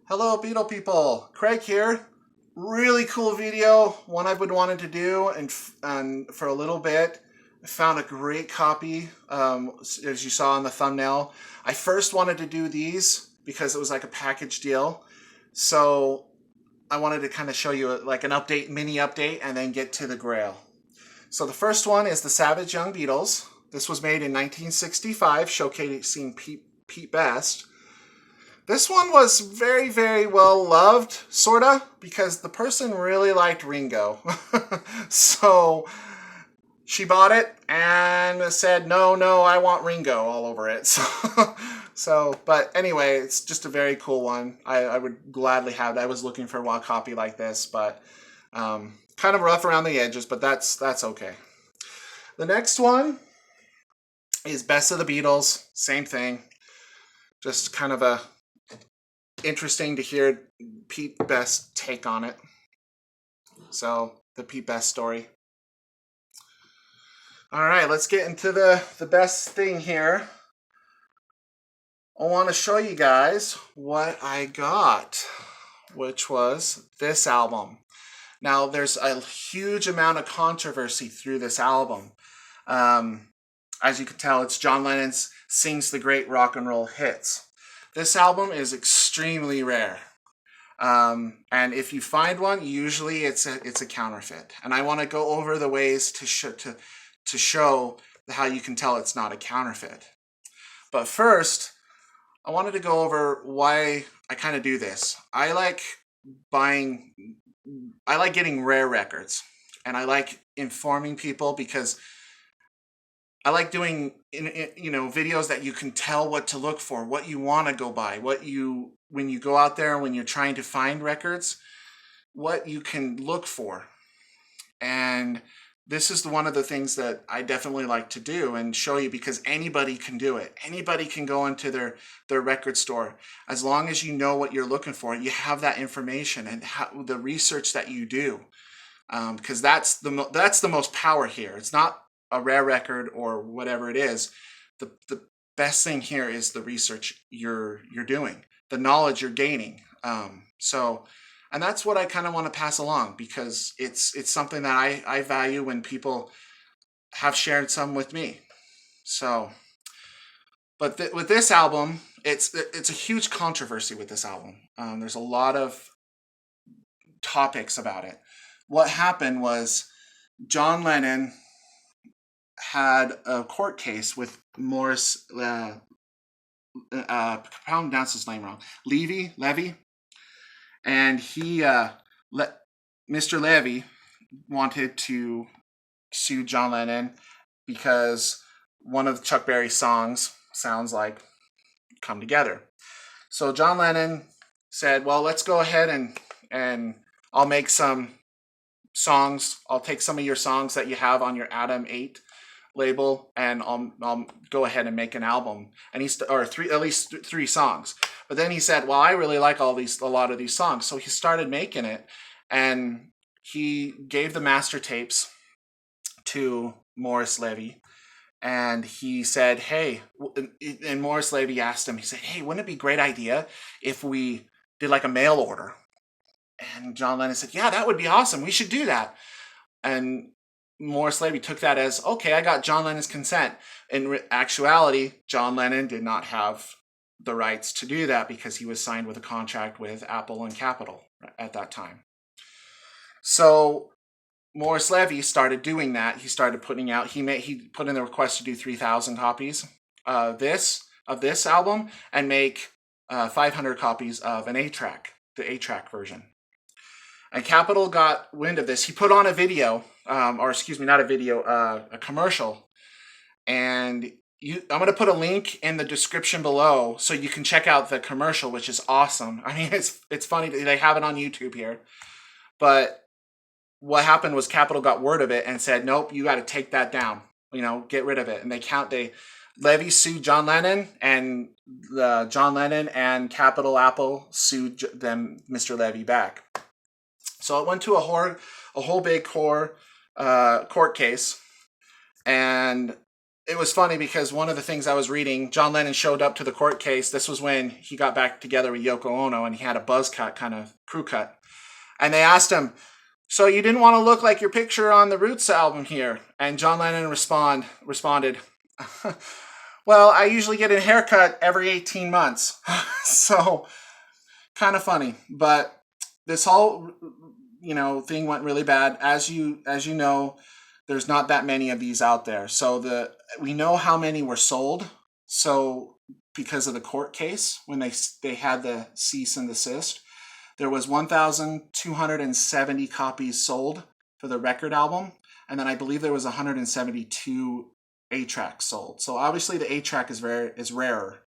Hello, Beetle people. Craig here. Really cool video, one I've been wanting to do, and for a little bit. I found a great copy, as you saw in the thumbnail. I first wanted to do these because it was like a package deal. So I wanted to kind of show you like an update, mini update, and then get to the Grail. So the first one is the Savage Young Beatles. This was made in 1965, showcasing Pete Best. This one was very, very well loved, sorta, because the person really liked Ringo. So she bought it and said, no, I want Ringo all over it. But anyway, it's just a very cool one. I would gladly have it. I was looking for one copy like this, but kind of rough around the edges, but that's okay. The next one is Best of the Beatles. Same thing. Just kind of a interesting to hear Pete Best's take on it. So the Pete Best story. All right, let's get into the best thing here. I want to show you guys what I got, which was this album. Now, there's a huge amount of controversy through this album. As you can tell, it's John Lennon's Sings the Great Rock and Roll Hits. This album is extremely rare. And if you find one, usually it's a counterfeit. And I want to go over the ways to show how you can tell it's not a counterfeit. But first, I wanted to go over why I kind of do this. I like getting rare records, and I like informing people because I like doing videos that you can tell what to look for, what you want to go by, when you go out there, when you're trying to find records, what you can look for. And this is one of the things that I definitely like to do and show you, because anybody can do it. Anybody can go into their record store. As long as you know what you're looking for, you have that information and the research that you do, because that's the most power here. It's not a rare record or whatever it is. The best thing here is the research you're doing, the knowledge you're gaining. And that's what I kind of want to pass along, because it's something that I value when people have shared some with me. So, but with this album, it's a huge controversy with this album. There's a lot of topics about it. What happened was John Lennon had a court case with Morris, pronounce his name wrong, Levy, and he, Mr. Levy wanted to sue John Lennon because one of Chuck Berry's songs sounds like Come Together. So John Lennon said, well, let's go ahead and I'll make some songs. I'll take some of your songs that you have on your Adam 8 label, and I'll go ahead and make an album. And at least three songs. But then he said, well, I really like a lot of these songs. So he started making it, and he gave the master tapes to Morris Levy, and he said, hey, and Morris Levy asked him, he said, hey, wouldn't it be a great idea if we did like a mail order? And John Lennon said, yeah, that would be awesome. We should do that. And Morris Levy took that as, okay, I got John Lennon's consent. In actuality, John Lennon did not have the rights to do that because he was signed with a contract with Apple and Capitol at that time. So Morris Levy started doing that. He started putting out, he put in the request to do 3,000 copies of this album and make 500 copies of an 8-track, the 8-track version. And Capitol got wind of this. He put on a video, a commercial. And I'm going to put a link in the description below so you can check out the commercial, which is awesome. I mean, it's funny. They have it on YouTube here. But what happened was Capitol got word of it and said, nope, you got to take that down. Get rid of it. And Levy sued John Lennon, and John Lennon and Apple sued Mr. Levy back. So it went to a whole big court case, and it was funny because one of the things I was reading, John Lennon showed up to the court case. This was when he got back together with Yoko Ono, and he had a buzz cut, kind of crew cut. And they asked him, so you didn't want to look like your picture on the Roots album here? And John Lennon responded, well, I usually get a haircut every 18 months. So kind of funny. But this whole, thing went really bad. As you know, there's not that many of these out there. So we know how many were sold. So because of the court case, when they had the cease and desist, there was 1,270 copies sold for the record album. And then I believe there was 172 A-tracks sold. So obviously the A-track is rarer.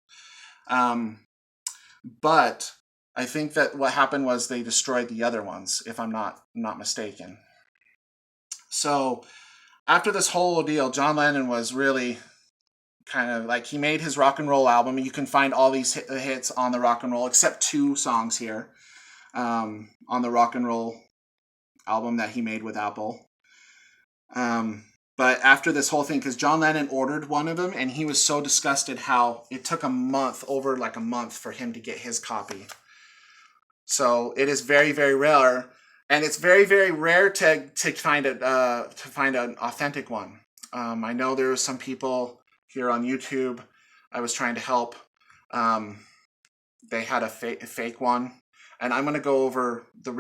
But I think that what happened was they destroyed the other ones, if I'm not mistaken. So after this whole ordeal, John Lennon was really kind of like, he made his rock and roll album, and you can find all these hits on the rock and roll, except 2 songs here on the rock and roll album that he made with Apple. But after this whole thing, because John Lennon ordered one of them, and he was so disgusted how it took over a month for him to get his copy. So it is very, very rare, and it's very, very rare to find an authentic one. I know there are some people here on YouTube I was trying to help. They had a fake one. And I'm going to go over the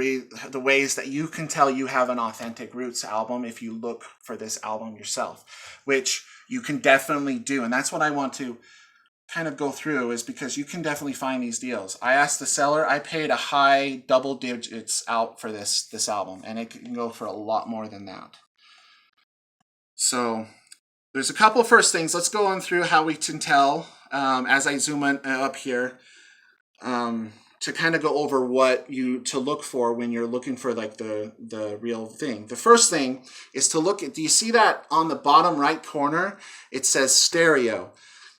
ways that you can tell you have an authentic Roots album if you look for this album yourself, which you can definitely do. And that's what I want to kind of go through, is because you can definitely find these deals. I asked the seller, I paid a high double digits out for this album, and it can go for a lot more than that. So there's a couple first things. Let's go on through how we can tell as I zoom up here. To kind of go over what to look for when you're looking for like the real thing. The first thing is to look at, do you see that on the bottom right corner? It says stereo.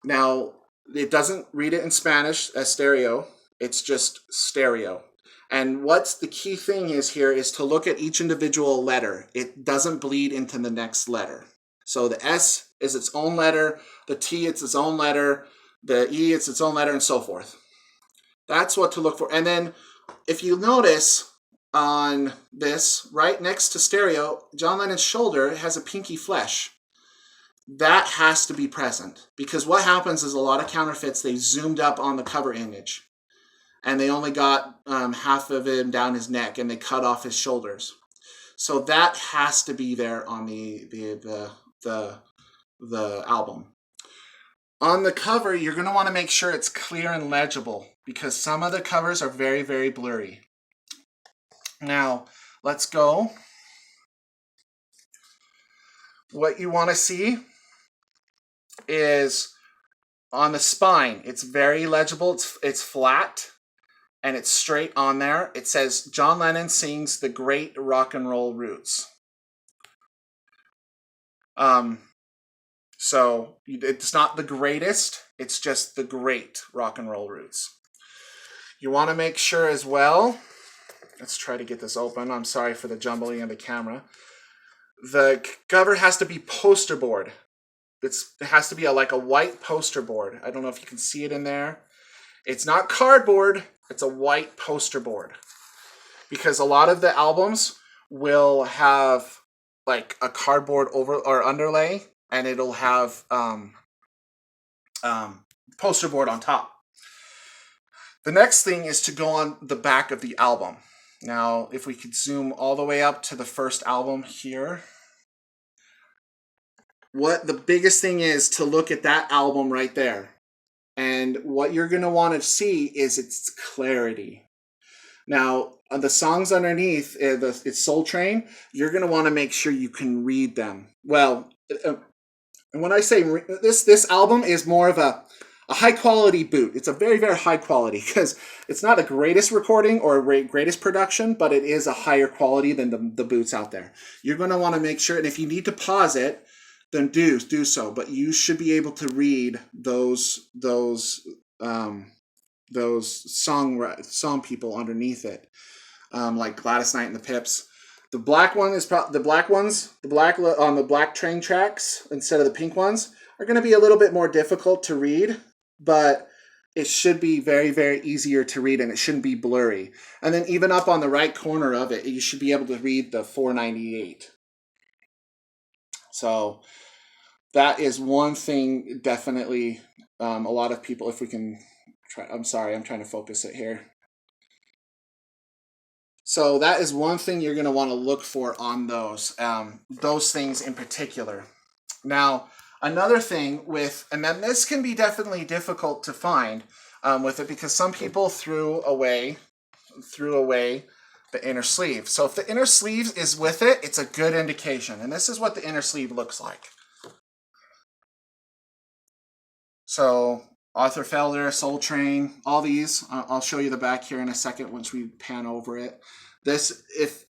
Now, it doesn't read it in Spanish as stereo. It's just stereo. And what's the key thing is here is to look at each individual letter. It doesn't bleed into the next letter. So the S is its own letter, the T it's its own letter, the E it's its own letter, and so forth. That's what to look for. And then if you notice on this, right next to stereo, John Lennon's shoulder has a pinky flesh. That has to be present, because what happens is a lot of counterfeits, they zoomed up on the cover image and they only got half of him down his neck, and they cut off his shoulders. So that has to be there on the album. On the cover, you're going to want to make sure it's clear and legible, because some of the covers are very, very blurry. Now, let's go. What you want to see is on the spine. It's very legible. It's flat, and it's straight on there. It says, John Lennon sings the great rock and roll Roots. So it's not the greatest, it's just the great rock and roll Roots. You want to make sure as well, let's try to get this open. I'm sorry for the jumbling of the camera. The cover has to be poster board. It has to be like a white poster board. I don't know if you can see it in there. It's not cardboard, it's a white poster board. Because a lot of the albums will have like a cardboard over or underlay, and it'll have poster board on top. The next thing is to go on the back of the album. Now, if we could zoom all the way up to the first album here, what the biggest thing is to look at that album right there. And what you're going to want to see is its clarity. Now, on the songs underneath, it's Soul Train, you're going to want to make sure you can read them. Well, and when I say this album is more of a high quality boot. It's a very, very high quality, because it's not the greatest recording or greatest production, but it is a higher quality than the boots out there. You're going to want to make sure, and if you need to pause it, then do so. But you should be able to read those song people underneath it, like Gladys Knight and the Pips. The black one is the black ones on the black train tracks instead of the pink ones are going to be a little bit more difficult to read, but it should be very, very easier to read, and it shouldn't be blurry. And then even up on the right corner of it, you should be able to read the 498. So that is one thing definitely a lot of people, if we can try, I'm sorry, I'm trying to focus it here. So that is one thing you're going to want to look for on those things in particular. Now, another thing with, and then this can be definitely difficult to find with it, because some people threw away the inner sleeve. So if the inner sleeve is with it, it's a good indication. And this is what the inner sleeve looks like. So Arthur Felder, Soul Train, all these, I'll show you the back here in a second once we pan over it. This, if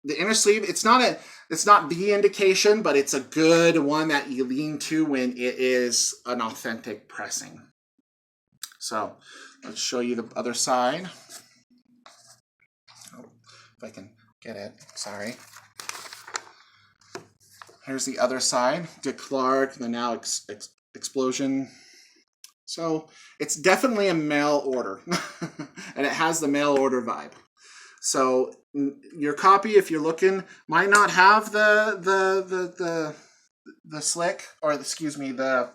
the inner sleeve, it's not the indication, but it's a good one that you lean to when it is an authentic pressing. So let's show you the other side. Oh, if I can get it, sorry. Here's the other side. Dick Clark, the Now Explosion. So it's definitely a mail order, and it has the mail order vibe. So your copy, if you're looking, might not have the slick, or excuse me, the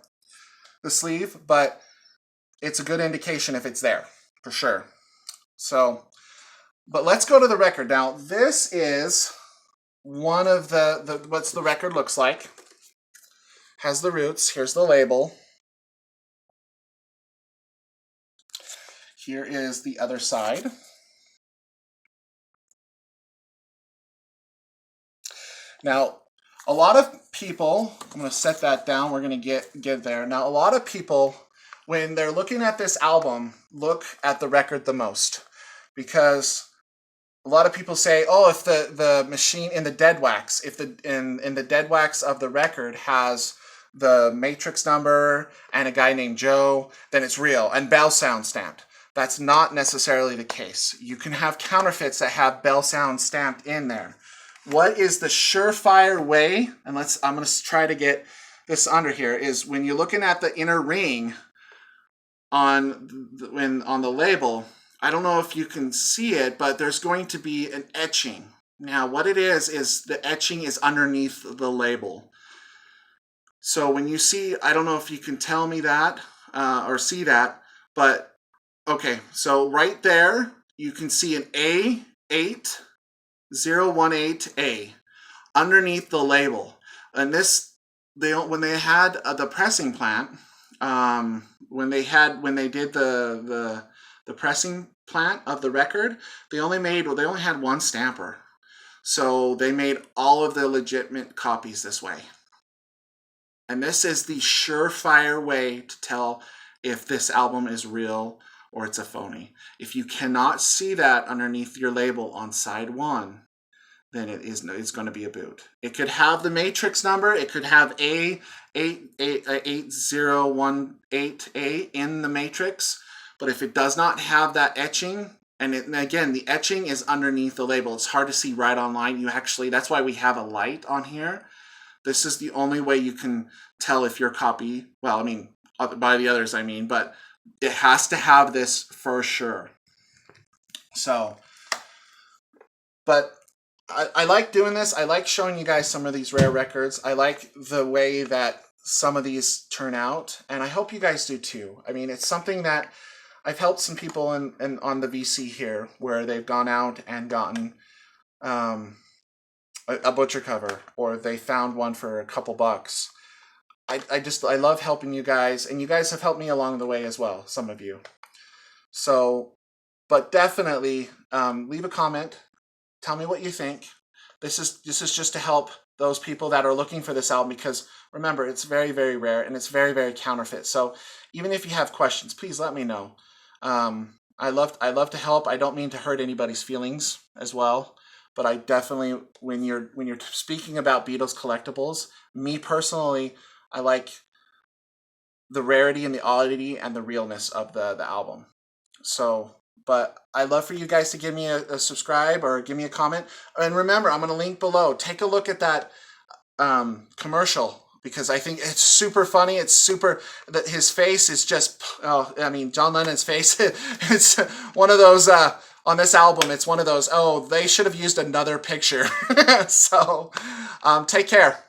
sleeve, but it's a good indication if it's there for sure. So, but let's go to the record now. This is one of the what's the record looks like. Has the roots. Here's the label. Here is the other side. Now, a lot of people, I'm going to set that down. We're going to get there. Now, a lot of people, when they're looking at this album, look at the record the most, because a lot of people say, oh, if the machine in the dead wax, if in the dead wax of the record has the matrix number and a guy named Joe, then it's real, and bell sound stamped. That's not necessarily the case. You can have counterfeits that have bell sound stamped in there. What is the surefire way, and I'm going to try to get this under here, is when you're looking at the inner ring on the label, I don't know if you can see it, but there's going to be an etching. Now, what it is the etching is underneath the label. So when you see, I don't know if you can tell me that or see that, but okay, so right there, you can see an A8018A underneath the label. And this, when they had the pressing plant, when they did the pressing plant of the record, they only had one stamper. So they made all of the legitimate copies this way. And this is the surefire way to tell if this album is real or it's a phony. If you cannot see that underneath your label on side one, then it's going to be a boot. It could have the matrix number. It could have A8018A in the matrix. But if it does not have that etching, and again, the etching is underneath the label. It's hard to see right online. That's why we have a light on here. This is the only way you can tell if your copy, well, I mean, by the others, I mean, but it has to have this for sure. So, but I like doing this. I like showing you guys some of these rare records. I like the way that some of these turn out, and I hope you guys do too. I mean, it's something that I've helped some people on the VC here, where they've gone out and gotten a butcher cover, or they found one for a couple bucks. I love helping you guys, and you guys have helped me along the way as well, some of you. So, but definitely leave a comment. Tell me what you think. This is just to help those people that are looking for this album, because remember, it's very, very rare, and it's very, very counterfeit. So even if you have questions, please let me know. I love to help. I don't mean to hurt anybody's feelings as well, but I definitely, when you're speaking about Beatles collectibles, me personally, I like the rarity and the oddity and the realness of the album. So, but I'd love for you guys to give me a subscribe or give me a comment. And remember, I'm going to link below. Take a look at that commercial because I think it's super funny. It's super, that his face is just, oh, I mean, John Lennon's face, it's one of those, on this album, it's one of those, oh, they should have used another picture. So, take care.